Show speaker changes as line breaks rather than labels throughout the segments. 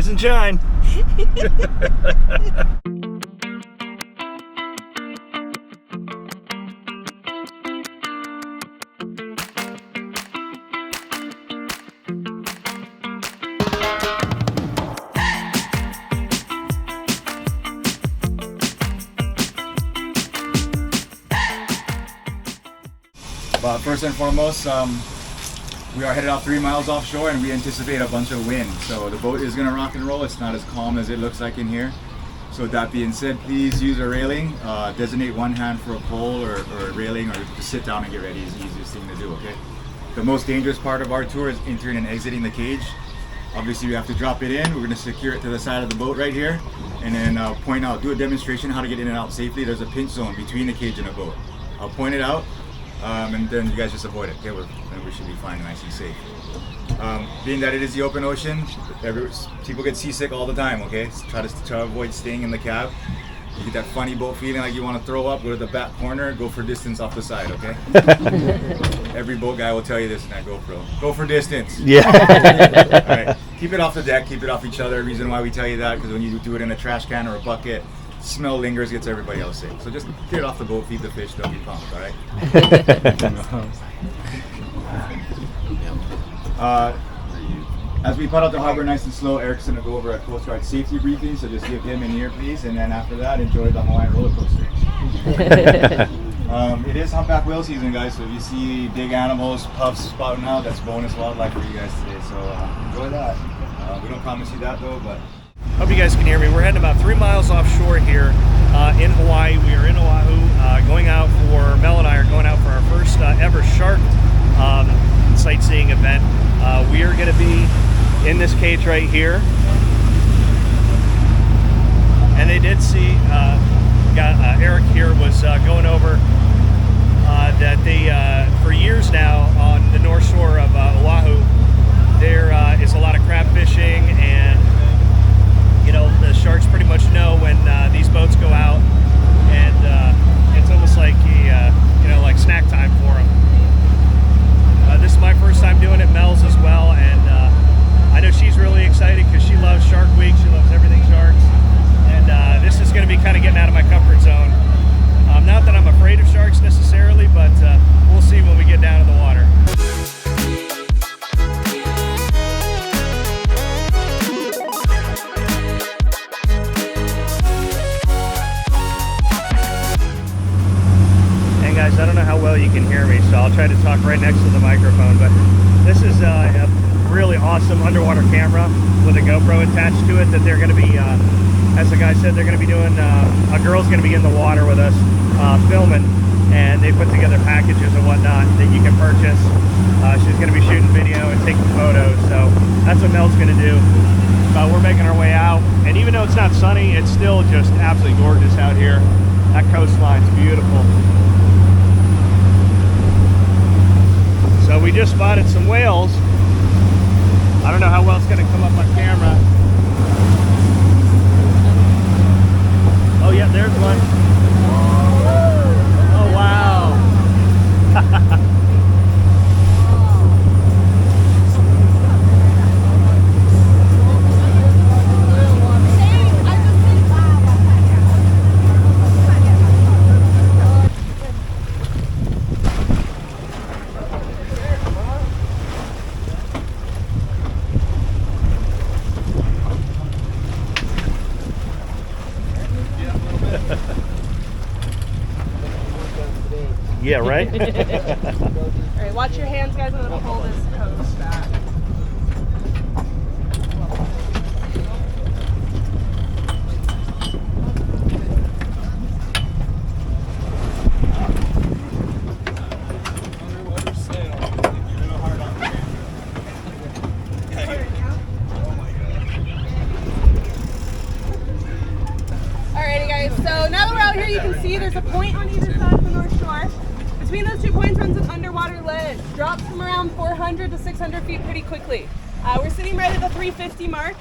Rise and shine.
But first and foremost, we are headed out 3 miles offshore and we anticipate a bunch of wind. So the boat is gonna rock and roll. It's not as calm as it looks like in here. So with that being said, please use a railing. Designate one hand for a pole or a railing, or just sit down and get ready is the easiest thing to do, okay? The most dangerous part of our tour is entering and exiting the cage. Obviously we have to drop it in. We're gonna secure it to the side of the boat right here and then do a demonstration how to get in and out safely. There's a pinch zone between the cage and the boat. I'll point it out. And then you guys just avoid it. Okay, then we should be fine, nice and safe. Being that it is the open ocean, people get seasick all the time. Okay, so try to avoid staying in the cab. You get that funny boat feeling like you want to throw up. Go to the back corner. Go for distance off the side. Okay. Every boat guy will tell you this in that GoPro. Go for distance.
Yeah.
All right. Keep it off the deck. Keep it off each other. Reason why we tell you that, because when you do it in a trash can or a bucket, smell lingers, gets everybody else sick. So just get it off the boat, feed the fish, they'll be pumped, all right? As we put out the harbor nice and slow, Eric's gonna go over a Coast Guard safety briefing, so just give him an ear, please, and then after that, enjoy the Hawaiian roller coaster. It is humpback whale season, guys, so if you see big animals, puffs spouting out, that's bonus wildlife for you guys today, so enjoy that. We don't promise you that though, but
Hope you guys can hear me. We're heading about 3 miles offshore here in Hawaii. We are in Oahu, going out for, Mel and I are going out for our first ever shark sightseeing event. We are going to be in this cage right here. And they did see, Eric here was going over that they, for years now on the north shore of Oahu, there is a lot of crab fishing, and you know, the sharks pretty much know when these boats go out, and it's almost like you know, like snack time for them. This is my first time doing it. Mel's as well, and I know she's really excited because she loves Shark Week. She loves everything sharks, and this is going to be kind of getting out of my comfort zone. Not that I'm afraid of sharks necessarily, but we'll see when we get down to the water. Guys, I don't know how well you can hear me, so I'll try to talk right next to the microphone, but this is a really awesome underwater camera with a GoPro attached to it that they're going to be, as the guy said, they're going to be doing, a girl's going to be in the water with us filming, and they put together packages and whatnot that you can purchase. She's going to be shooting video and taking photos, so that's what Mel's going to do. We're making our way out, and even though it's not sunny, it's still just absolutely gorgeous out here. That coastline's beautiful. So we just spotted some whales. I don't know how well it's going to come up on camera. Oh yeah, there's one. Oh wow. Yeah, right?
All right, watch your hands, guys. I'm going to pull this hose back. Alrighty, guys. So now that we're out here, you can see there's a point on either side of the North Shore. Between those 2 points runs an underwater ledge. Drops from around 400 to 600 feet pretty quickly. We're sitting right at the 350 mark.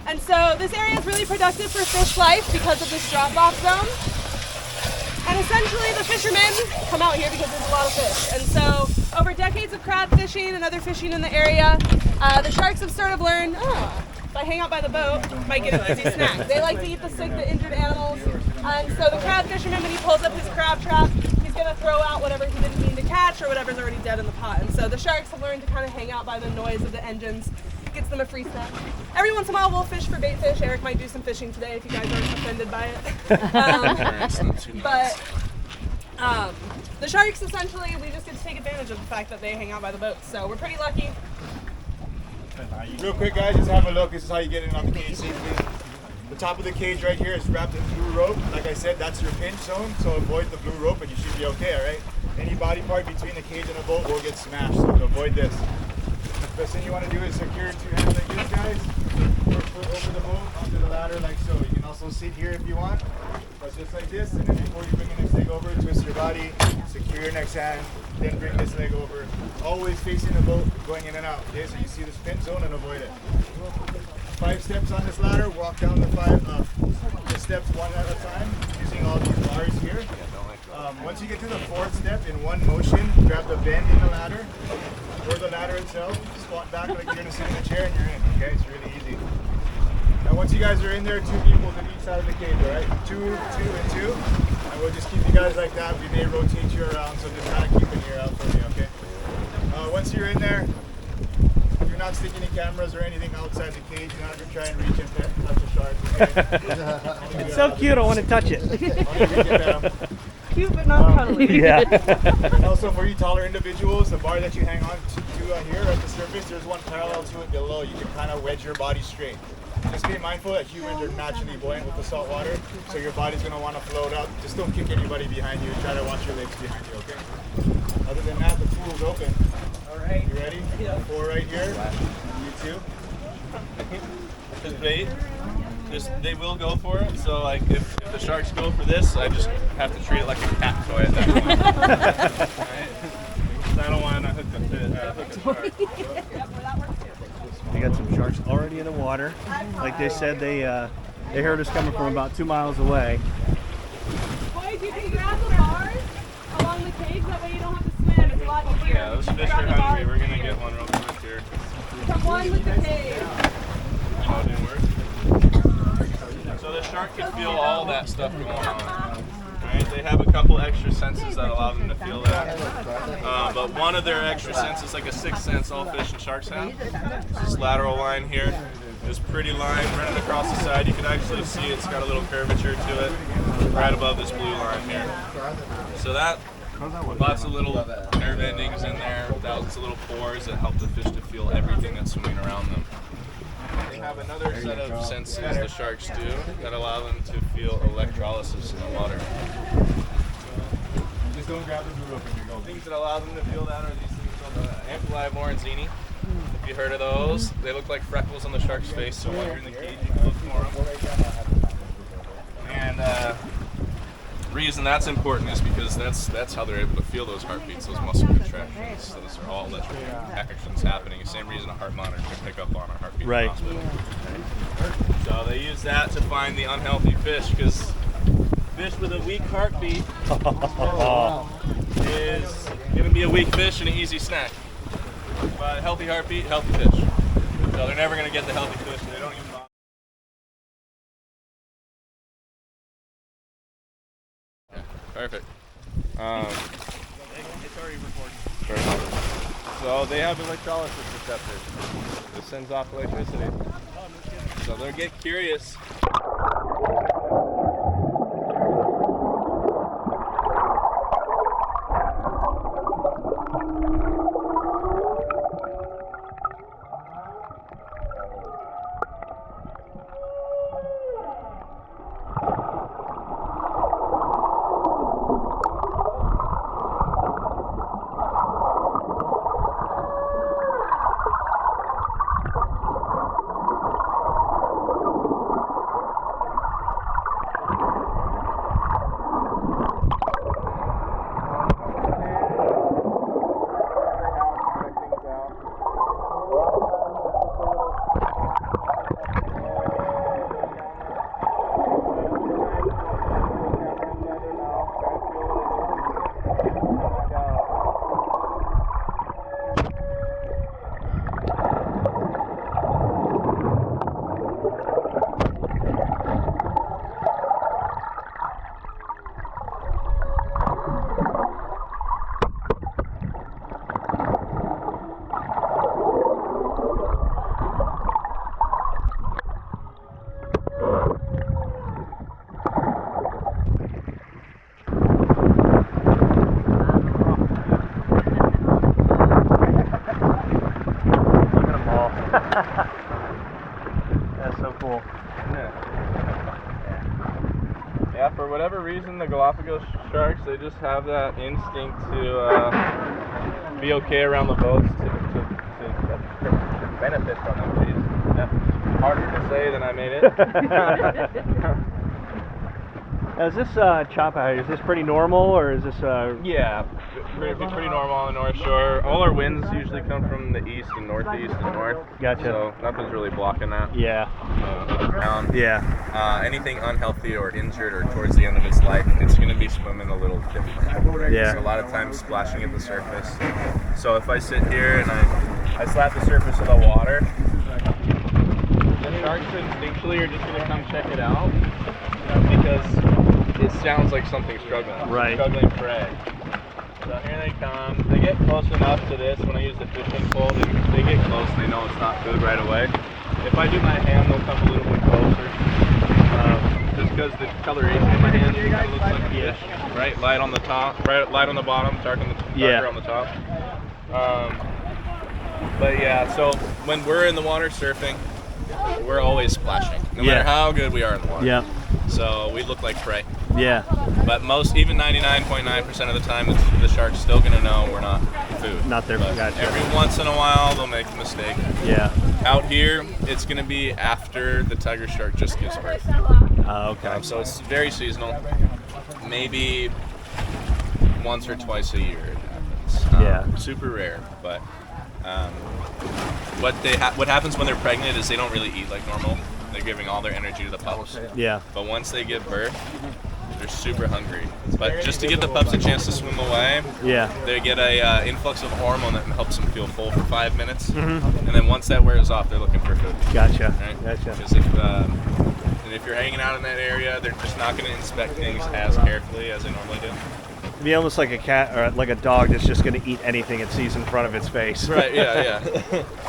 And so this area is really productive for fish life because of this drop-off zone. And essentially the fishermen come out here because there's a lot of fish. And so over decades of crab fishing and other fishing in the area, the sharks have sort of learned, oh, if I hang out by the boat, might get an easy snack. They like to eat the sick, the injured animals. So the crab fisherman, when he pulls up his crab trap, he's going to throw out whatever he didn't mean to catch or whatever's already dead in the pot. And so the sharks have learned to kind of hang out by the noise of the engines. Gets them a free snack. Every once in a while we'll fish for bait fish. Eric might do some fishing today if you guys aren't offended by it. The sharks, essentially, we just get to take advantage of the fact that they hang out by the boats. So we're pretty lucky.
Real quick, guys, just have a look. This is how you get in on the cage safely. The top of the cage right here is wrapped in blue rope. Like I said, that's your pinch zone, so avoid the blue rope and you should be okay, all right? Any body part between the cage and the boat will get smashed, so avoid this. The best thing you want to do is secure 2 hands like this, guys. Or put over the boat onto the ladder like so. You can also sit here if you want, but just like this. And then before you bring your next leg over, twist your body, secure your next hand, then bring this leg over. Always facing the boat, going in and out. Okay, so you see this pinch zone and avoid it. 5 steps on this ladder, walk down the steps one at a time, using all these bars here. Once you get to the 4th step, in one motion, grab the bend in the ladder, or the ladder itself, squat back like you're going to sit in a chair and you're in, okay? It's really easy. Now once you guys are in there, 2 people on each side of the cage, all right? 2, 2, and 2. And we'll just keep you guys like that. We may rotate you around, so just kind of keep an ear out for me, okay? Once you're in there, you're not sticking any cameras or anything outside the cage. You're not going to try and reach and touch a shark, okay?
It's so cute, I want to touch it.
Cute but not cuddly.
Yeah.
And also for you taller individuals, the bar that you hang on to here at the surface, there's one parallel to it below. You can kind of wedge your body straight. Just be mindful that humans are naturally buoyant with the salt water, so your body's going to want to float up. Just don't kick anybody behind you. Try to watch your legs behind you, okay? Other than that, the pool's open. All right. You ready? Yeah. 4 right here. You 2.
Just bait. They will go for it. So like if the sharks go for this, I just have to treat it like a cat toy at that point. Right? I don't want to hook the shark.
We got some sharks already in the water. Like they said, they heard us coming from about 2 miles away.
Boys, you can grab the bars along the cage. That way you don't have to swim. It's a lot easier.
Yeah, those fish are hungry. We're gonna get one real quick here.
Come one with the cage.
Oh, it didn't work. So the shark can feel all that stuff going on. Right? They have a couple extra senses that allow them to feel that. But one of their extra senses, like a 6th sense all fish and sharks have, this lateral line here. This pretty line running across the side. You can actually see it's got a little curvature to it right above this blue line here. So that, lots of little nerve endings in there, thousands of little pores that help the fish to feel everything that's swimming around them. They have another set of senses, the sharks do, that allow them to feel electrolysis in the water.
Just don't grab the blue rope when you're going.
Things that allow them to feel that are these things called ampullae moranzini. If you heard of those, they look like freckles on the shark's face, so while you're in the cage you can look for them. And reason that's important is because that's how they're able to feel those heartbeats, those muscle contractions. So those are all electrical actions happening. The same reason a heart monitor can pick up on a heartbeat
Right.
in the hospital. So they use that to find the unhealthy fish, because fish with a weak heartbeat is going to be a weak fish and an easy snack. But a healthy heartbeat, healthy fish. So they're never going to get the healthy fish. They don't even bother. Perfect.
It's already recording.
So they have electrolysis receptors. This sends off electricity. So they'll get curious. reason the Galapagos sharks, they just have that instinct to be okay around the boats to benefit from them. Jeez, that's harder to say than I made it.
Now, is this chop out here, is this pretty normal, or is this
Yeah, pretty normal on the North Shore. All our winds usually come from the east and northeast and north.
Gotcha.
So nothing's really blocking that.
Yeah.
Yeah. Anything unhealthy or injured or towards the end of its life, it's going to be swimming a little different.
Yeah.
So a lot of times splashing at the surface. So if I sit here and I slap the surface of the water, the sharks instinctually are just going to come check it out because it sounds like something's struggling.
Right.
Struggling prey. So here they come. They get close enough to this when I use the fishing pole. They get close and they know it's not food right away. If I do my hand, they'll come a little bit closer. Just because the coloration in my hand kind of looks like a fish. Right? Light on the top, light on the bottom, darker on the top. But yeah, so when we're in the water surfing, we're always splashing. No matter how good we are in the water.
Yeah.
So we look like prey.
Yeah.
But even 99.9% of the time, the shark's still going to know we're not food.
Not their food. Gotcha.
Every once in a while, they'll make a mistake.
Yeah.
Out here, it's going to be after the tiger shark just gives birth.
Okay.
So it's very seasonal. Maybe once or twice a year it happens. Super rare, but what happens when they're pregnant is they don't really eat like normal. They're giving all their energy to the pups.
Yeah.
But once they give birth, they're super hungry. But just to give the pups a chance to swim away, they get a influx of hormone that helps them feel full for 5 minutes. And then once that wears off, they're looking for food.
Gotcha.
Right?
Gotcha.
Because if you're hanging out in that area, they're just not going to inspect things as carefully as they normally do.
It'd be almost like a cat or like a dog that's just going to eat anything it sees in front of its face.
Right, yeah.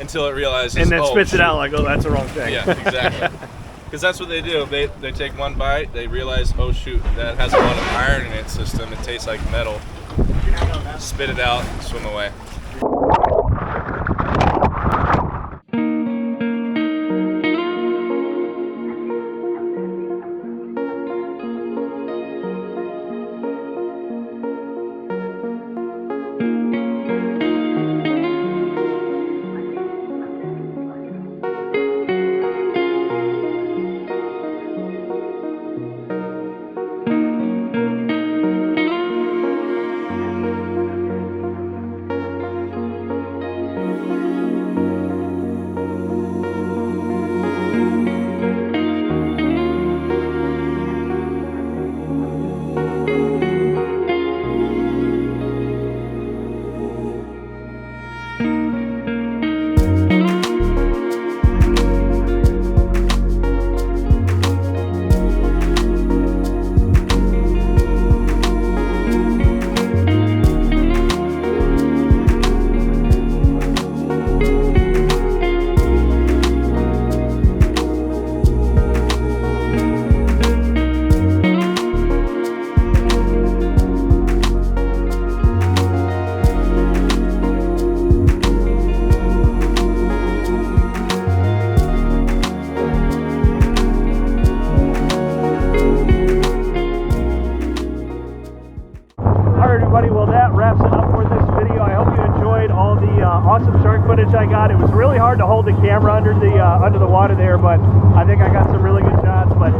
Until it realizes,
and then spits it out like, oh, that's the wrong thing.
Yeah, exactly. Because that's what they do. They take one bite, they realize, oh shoot, that has a lot of iron in its system, it tastes like metal. Spit it out, swim away.
awesome shark footage I got. It was really hard to hold the camera under the water there, but I think I got some really good shots. But